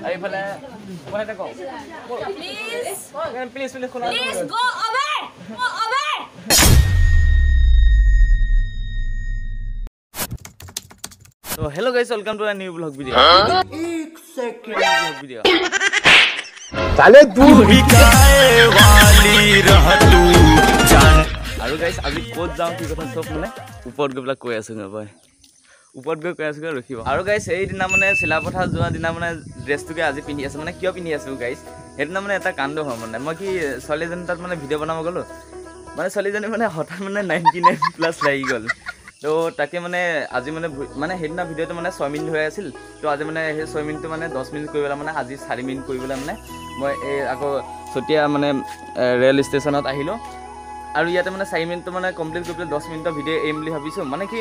Aí falei, vai dar como? Please, Please go away! Go away! So hello guys, welcome to a new vlog video. एक second vlog video. साले तू बिकाए वाली रह तू जान আৰু গাইস আজি কোত যাও কি কথা সব মানে ওপৰত গৈ পেলা কৈ আছো মই ওপৰত গৈ কৈ আছো ৰখিব আৰু গাইস এই দিনা মানে চিলাপথা যোৱা দিনা মানে ড্ৰেছটোকে আজি পিন্ধি আছে মানে কিয় পিন্ধি আছো গাইস হেদিনা মানে এটা কাণ্ড হয় মানে মই কি ছোৱালীজন তাত মানে ভিডিঅ' বনাব গলো মানে ছোৱালীজনী মানে হঠাৎ মানে 99 প্লাস লাগি গল তো তাকে মানে আজি মানে হেদিনা ভিডিঅ'টো মানে 6 মিনিট হৈ আছিল তো আজি মানে সেই 6 মিনিটটো মানে 10 মিনিট কৰিবলা মানে আজি 4 মিনিট কৰিবলা মানে মই এই আকৌ সতিয়া মানে ৰেল ষ্টেচনত আহিলো আৰু ইয়াতে মানে 4 মিনিট মানে কমপ্লিট কৰি 10 মিনিটৰ ভিডিঅ' এম বুলি ভাবিছো মানে কি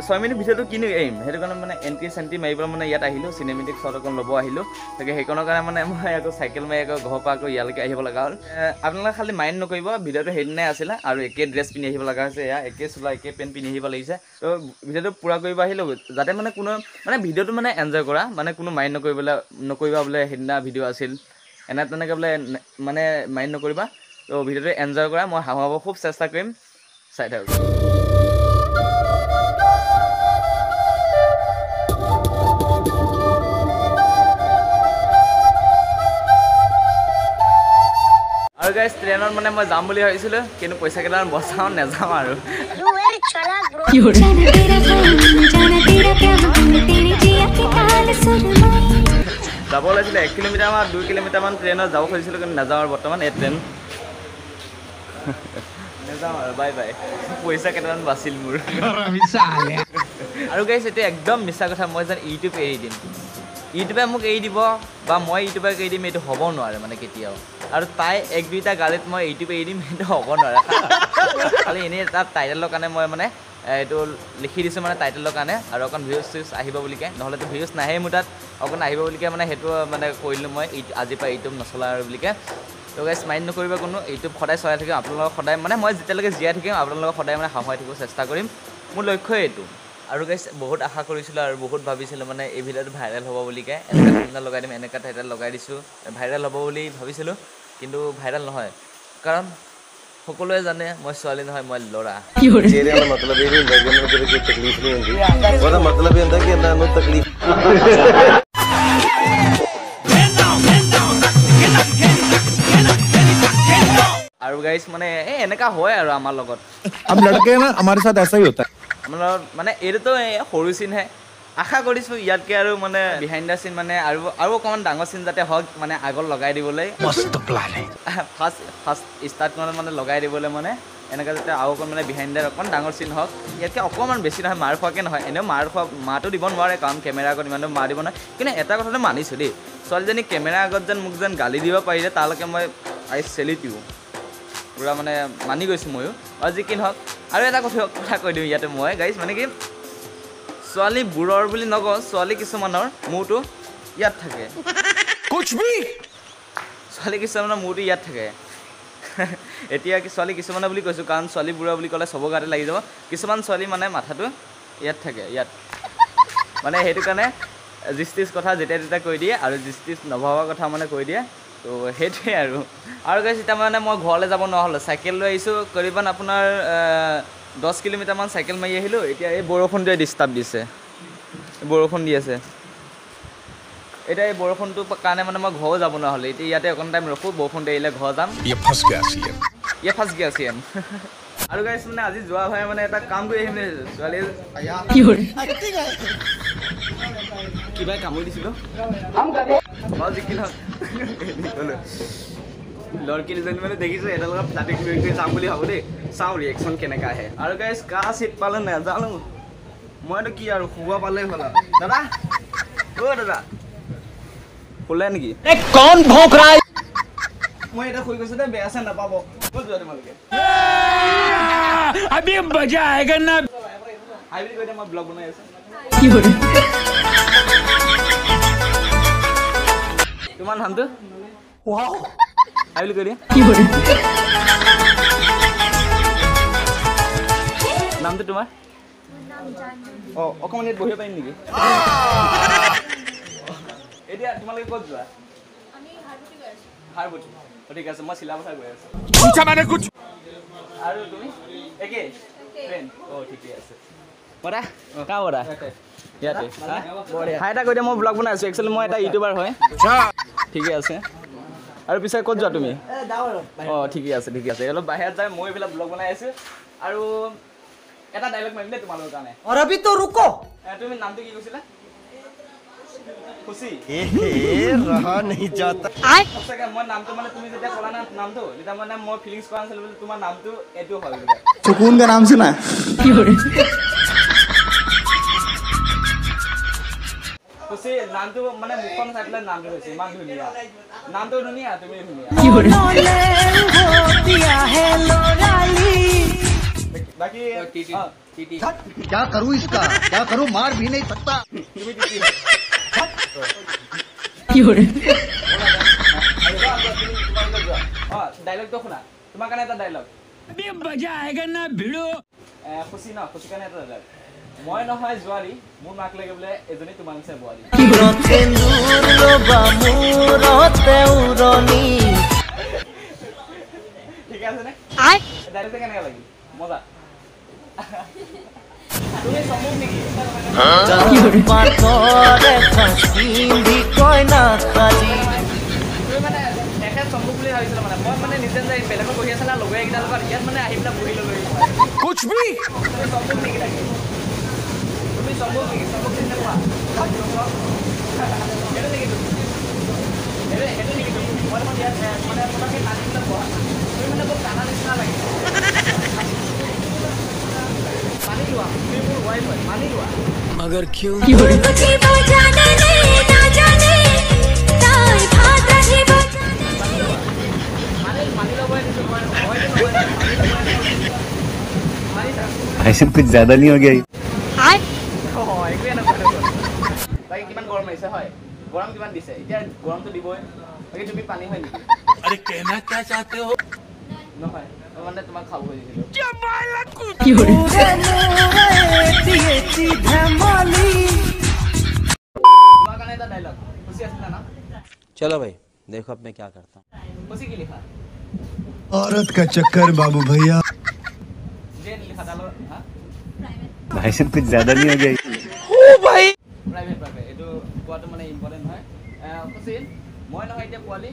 6 মিনিট ভিডিঅ'টো কিনো এম হেতু কাৰণে মানে এন্ট্ৰি সেন্ট্ৰি মাৰিব মানে ইয়াত আহিলো সিনেমেটিক শট অকন ল'ব আহিলো তাকে হেকনৰ কাৰণে মানে মই আকৌ সাইকেল মাৰি আকৌ ঘৰ পৰা আকৌ ইয়ালৈকে আহিব লগা হ'ল আপোনালোকে খালি মাইন্ড নকৰিব ভিডিঅ'টো হেদিনাই আছিল আৰু একে ড্ৰেছ পিন্ধি আহিব লগা হৈছে এয়া একে চুলা একে পেন পিন্ধি আহিব লাগিছে তো ভিডিঅ'টো পুৰা কৰিব আহিলো যাতে মানে কোনো মানে ভিডিঅ'টো মানে এনজয় কৰা মানে কোনো মাইন্ড নকৰিবা বোলে হেদিনা ভিডিঅ' আছিল এনে তেনেকৈ বোলে মানে মাইন্ড নকৰিবা তো ভিডিঅ'টো এনজয় কৰা মই হাঁহাব খুব চেষ্টা কৰিম চাই থাকক আৰু গাইস ট্ৰেইনত মানে মই যাম বুলি ভাবিছিলো কিন্তু পইচা কেইটামান বচাও নেযাম আৰু যাব লাগিছিলে 1 কিলোমিটাৰ মান 2 কিলোমিটাৰ মান ট্ৰেইনত যাব খুজিছিলো কিন্তু নাযাওঁ আৰু বৰ্তমান এই ট্ৰেইন নেযাওঁ আৰু বাই বাই পইচা কেইটামান বাচিল মোৰ আৰু গাইস এটা একদম মিছা কথা মই যেন ইউটিউব এৰি দিম ইউটিউবে মোক এৰি দিব বা মই ইউটিউবে এৰি দিম এইটো হ'ব নোৱাৰে মানে কেতিয়াও আৰু তাই এক দুইটা গালিত মই ইউটিউব এৰি দিম সেইটো হ'ব নোৱাৰে খালি এনেই তাত টাইটেলৰ কাৰণে মই মানে এইটো লিখি দিছোঁ মানে টাইটেলৰ কাৰণে আৰু অকণ ভিউজ আহিব বুলিকে নহ'লেতো ভিউজ নাহে মোৰ তাত অকণ আহিব বুলিকে মানে সেইটো মানে কৰিলোঁ মই আজিৰ পৰা ইউটিউব নচলা আৰু বুলিকে তো গাইছ মাইণ্ড নকৰিব কোনো ইউটিউব সদায় চলাই থাকিম আপোনালোকক সদায় মানে মই যেতিয়ালৈকে জীয়াই থাকিম আপোনালোকক সদায় মানে সহায় থাকিব চেষ্টা কৰিম মোৰ লক্ষ্য এইটো আৰু গাইছ বহুত আশা কৰিছিলোঁ আৰু বহুত ভাবিছিলোঁ মানে এই ভিডিঅ'টো ভাইৰেল হ'ব বুলিকে এনেকুৱা টাইটেল লগাই দিম এনেকুৱা টাইটেল লগাই দিছোঁ ভাইৰেল হ'ব বুলি ভাবিছিলোঁ কিন্তু ভাইৰেল নহয় কাৰণ সকলোৱে জানে মই ছোৱালী নহয় মই ল'ৰা चेहरे का मतलब ये नहीं होता कि अंदर कोई तकलीफ नहीं होगी वरना मतलब ये होता कि अंदर नो तकलीफ আৰু গাইছ মানে এনেকা হয় আৰু আমাৰ লগত हम लड़के हैं ना हमारे साथ ऐसा ही होता है আমাৰ মানে এইটোতো সৰু চিনহে আশা কৰিছোঁ ইয়াতকৈ আৰু মানে বিহাইণ্ড দ্য চিন মানে আৰু অকণমান ডাঙৰ চিন যাতে হওক মানে আগত লগাই দিবলৈ ফাৰ্ষ্ট ষ্টাৰ্টখনত মানে লগাই দিবলৈ মানে এনেকৈ যাতে আৰু অকণ মানে বিহাইণ্ড দ্য অকণ ডাঙৰ চিন হওক ইয়াতকৈ অকণমান বেছি নহয় মাৰ খোৱাকৈ নহয় এনেও মাৰটো দিব নোৱাৰে কাৰণ কেমেৰা আগত ইমানো মাৰ দিব নোৱাৰে কিন্তু এটা কথাটো মানিছোঁ দেই ছোৱালীজনী কেমেৰা আগত যেন মোক যেন গালি দিব পাৰিলে তালৈকে মই আই চেলিউট দিওঁ পুৰা মানে মানি গৈছোঁ ময়ো আৰু যি কি নহওক আৰু এটা কথা কৈ দিওঁ ইয়াতে মই গাইছ মানে কি ছোৱালী বুঢ়ৰ বুলি নকওঁ ছোৱালী কিছুমানৰ মূৰটো ইয়াত থাকে ছোৱালী কিছুমানৰ মূৰটো ইয়াত থাকে এতিয়া ছোৱালী কিছুমানে বুলি কৈছোঁ কাৰণ ছোৱালী বুঢ়া বুলি ক'লে চবৰ গাতে লাগি যাব কিছুমান ছোৱালী মানে মাথাটো ইয়াত থাকে ইয়াত মানে সেইটো কাৰণে জিষ্টিছ কথা যেতিয়া তেতিয়া কৈ দিয়ে আৰু জিষ্টিছ নভবা কথা মানে কৈ দিয়ে তো সেইটোৱে আৰু গাইছ এতিয়া মানে মই ঘৰলৈ যাব নোৱাৰা হ'লোঁ চাইকেল লৈ আহিছোঁ কৰিবান আপোনাৰ 10 কিলোমিটাৰমান চাইকেল মাৰি আহিলোঁ এতিয়া এই বৰষুণটোৱে ডিষ্টাৰ্ব দিছে বৰষুণ দি আছে এতিয়া এই বৰষুণটোৰ কাৰণে মানে মই ঘৰো যাব নোৱাৰা হ'লোঁ এতিয়া ইয়াতে অকণ টাইম ৰখোঁ বৰষুণটো এৰিলে ঘৰ যাম ফাৰ্ষ্ট গিয়া চিএম আৰু গাইছ মানে আজি যোৱা ভাই মানে এটা কাম কৰি আহিম ছোৱালী কিবা কামুৰি দিছিলোঁ যি কি নহওক লড়কি দুজনী মানে দেখিছোঁ এটা লগত ফ্লাটিং কৰি যাম বুলি ভাবোঁ দেই চাওঁ ৰিয়েকশ্যন কেনেকৈ আহে আৰু গাইছ কাৰ চিট পালে নাজানো মইতো কি আৰু শুব পালেই হ'ল দাদা দাদা শুলে নেকি মই এটা শুই গৈছোঁ দেই বেয়া চেন নাপাব ক'ত যোৱা তোমালোকে আই বুলি কৈ দিয়া মই ব্লগ বনাই আছোঁ তোমাৰ নামটো আই বুলি কৈ দিয়া নামটো তোমাৰ অকণমান ইয়াত বহিব পাৰিম নেকি এতিয়া তোমালোকে ক'ত যোৱা আমি হাৰবুটি গৈ আছো হাৰবুটি ঠিক আছে মই চিলাপথাৰ গৈ আছোঁ আৰু তুমি একে ট্ৰেইন ঠিকে আছে বৰা কা বৰা ইয়াতে হাই এটা কৈ দিয়া মই ব্লগ বনাই আছোঁ একচুৱেলি মই এটা ইউটিউবাৰ হয় ঠিকে আছে আৰু পিছে ক'ত যোৱা তুমি ঠিকে আছে অলপ বাহিৰত যায় মই এইবিলাক ব্লগ বনাই আছোঁ আৰু এটা ডাইলগ মাৰিম দেই তোমালোকৰ কাৰণে और अभी तो रुको তুমি নামটো কি কৈছিলা খুশি रहा नहीं जाता সঁচাকৈ মই নামটো মানে তুমি যেতিয়া ক'লা না নামটো তেতিয়া মানে মই ফিলিংছ কৰা নাছিলোঁ বুলি তোমাৰ নামটো এইটো হয় বুলি सुकून का नाम सुना খুশি নামটো মানে মুখখন চাই পেলাই নামটো হৈছে ইমান ধুনীয়া নামটো ধুনীয়া তুমি ধুনীয়া বাকী क्या करूँ इसका क्या करूँ मार भी नहीं सकता তুমি তিতি ডাইলগটো শুনা তোমাৰ কাৰণে এটা ডাইলগ খুচি ন খুচি কাৰণে এটা ডাইলগ মই নহয় জোৱাৰী মোৰ মাক লাগে বোলে এজনী তোমাৰ নিচিনা বোৱাৰী ঠিক আছে নে ডাইলগটো কেনেকৈ লাগিল মজা তুমি সম্ভৱ নেকি তুমি মানে একে সম্ভৱ বুলি ভাবিছিলা মানে মই মানে নিজে যাই বেলেগত বহি আছিলা লগৰ এইকেইটাৰ লগত ইয়াত মানে আহি পেলাই বহি ল'লো कुछ भी তুমি সম্ভৱ নেকি লাগে তুমি সম্ভৱ নেকি সম্ভৱ চিন্তা কৰা সেইটো নেকি তুমি সেইটো নেকি তুমি মই মানে ইয়াত মানে আপোনাকে নানি পেলাই বহা তুমি মানে বহুত কানা নিচিনা লাগে মানি লোৱা তুমি মোৰ ৱাইফ হয় মানি লোৱা मगर क्यों मुझे वो जाने नहीं ना जाने ताई भात रही वो मानी लो भाई ऐसे कुछ ज्यादा नहीं हो गया বাকি কিমান গৰম আহিছে হয় গৰম কিমান দিছে এতিয়া গৰমটো দিবই বাকি তুমি পানী হয় নেকি अरे कहना क्या चाहते हो নহয় মানে তোমাক খাব খুজিছিলো তোমাৰ কাৰণে এটা ডাইলগ খুশি আছিল না चलो भाई देखो अब मैं क्या करता हूँ খুশি কি লিখা औरत का चक्कर बाबू भैया যে লিখা ডালো হা भाई साहब कुछ ज्यादा नहीं हो गया প্ৰাইভেট এইটো কোৱাটো মানে ইম্পৰ্টেণ্ট হয় খুশি মই নহয় এতিয়া পোৱালি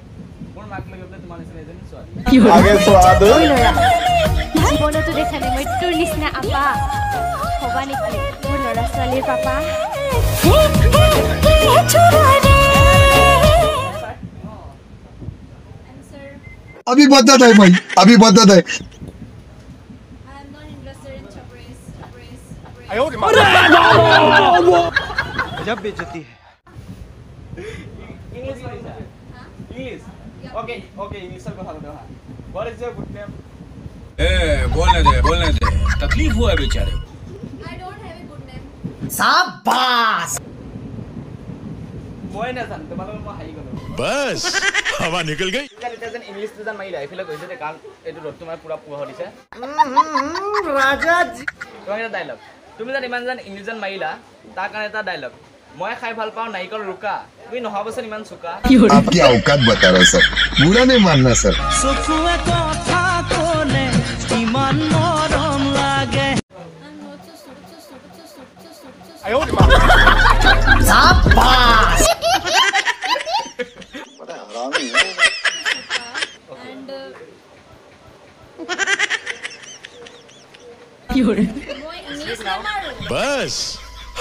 মোৰ মাক লাগে বোলে তোমাৰ নিচিনা এজনী ছোৱালী জীৱনতো দেখালি মই তোৰ নিচিনা আপা হবা নেকি মোৰ ল'ৰা ছোৱালীৰ পাপা अभी बदत है भाई अभी बदत है जब बेइज्जती है English Marisa. English. Okay, English sir কথা বলতে হয়। What is your good name? बोलने दे तकलीफ हुआ है बेचारे को I don't have a good name. शाबाश মই না জানো তোমালোকৰ মই হাই গলো। बस हवा निकल गई এতিয়া যেন ইংলিশটো জান মাইলা এফালে কৈছে যে কাৰণ এইটো ৰ'দ তোমাৰ পুৰা পোহৰ দিছে। राजा जी তোমাক এটা ডায়লগ। তুমি জান ইমান জান ইংলিশ জান মাইলা তাৰ কাৰণে এটা ডায়লগ। মই খাই ভাল পাওঁ নাৰিকল ৰুকা তুমি নহবচোন ইমান চুকা आपकी औकात बता रहा सर बुरा नहीं मानना सर शाबाश And মই ইংলিছ নামাৰো बस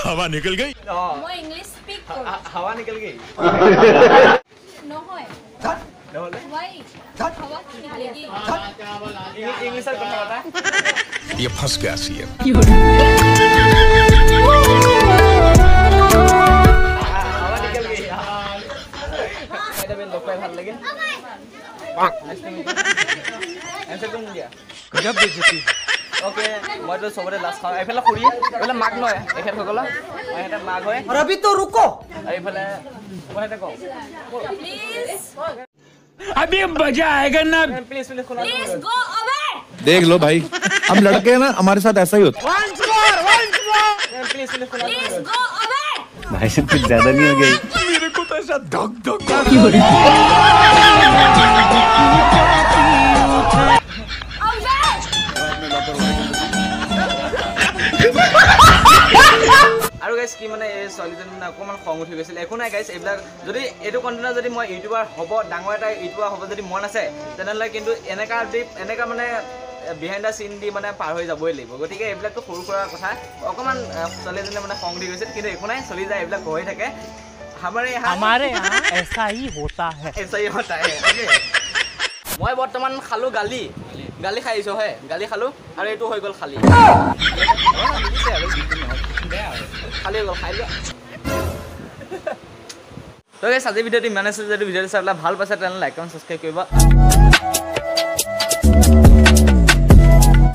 हवा निकल गई মই ইংলিছ স্পিক কৰোঁ হাৱা নিকল গই নহয় নহলে why হাৱা কি নিকলেগি ইংলিশৰ কথা কথা ये फंस गया सी है হাৱা নিকল গই এটা বেন লোকাই ভাল লাগে এনসাৰ কোন দিয়া गजब बेइज्जती है ओके মই তো সবৰে লাষ্ট খাও এফালে খুৰি এফালে মাক নয় এখেত সকল এটা মাক হয় और अभी तो रुको আৰু এফালে মই এটা কওঁ প্লিজ अभी मजा आएगा ना প্লিজ প্লিজ খোলা প্লিজ গো অৱে देख लो भाई हम लड़के हैं ना हमारे साथ ऐसा ही होता है প্লিজ প্লিজ খোলা প্লিজ গো অৱে भाई साहब कुछ ज्यादा नहीं हो गई मेरे को तो ऐसा धक धक আৰু গাইছ কি মানে এই ছোৱালীজনী মানে অকণমান খং উঠি গৈছিল একো নাই গাইছ এইবিলাক যদি এইটো কণ্টেণ্টত যদি মই ইউটিউবাৰ হ'ব ডাঙৰ এটা ইউটিউবাৰ হ'ব যদি মন আছে তেনেহ'লে কিন্তু এনেকা মানে বিহাইণ্ড দ্য চিন দি মানে পাৰ হৈ যাবই লাগিব গতিকে এইবিলাকতো সৰু সুৰা কথা অকণমান ছোৱালীজনীয়ে মানে খং উঠি গৈছিল কিন্তু একো নাই চলি যায় এইবিলাক হৈ থাকে हमारे यहाँ ऐसा ही होता है मैं बर्तमान खालू गाली खाई है गाली खालू और ये हो गल खाली खाली गल खाई तो आज भिडिओ इमान जो भिडिओ चाই ভাল পাইছে लाइक कमेन्ट सब्सक्राइब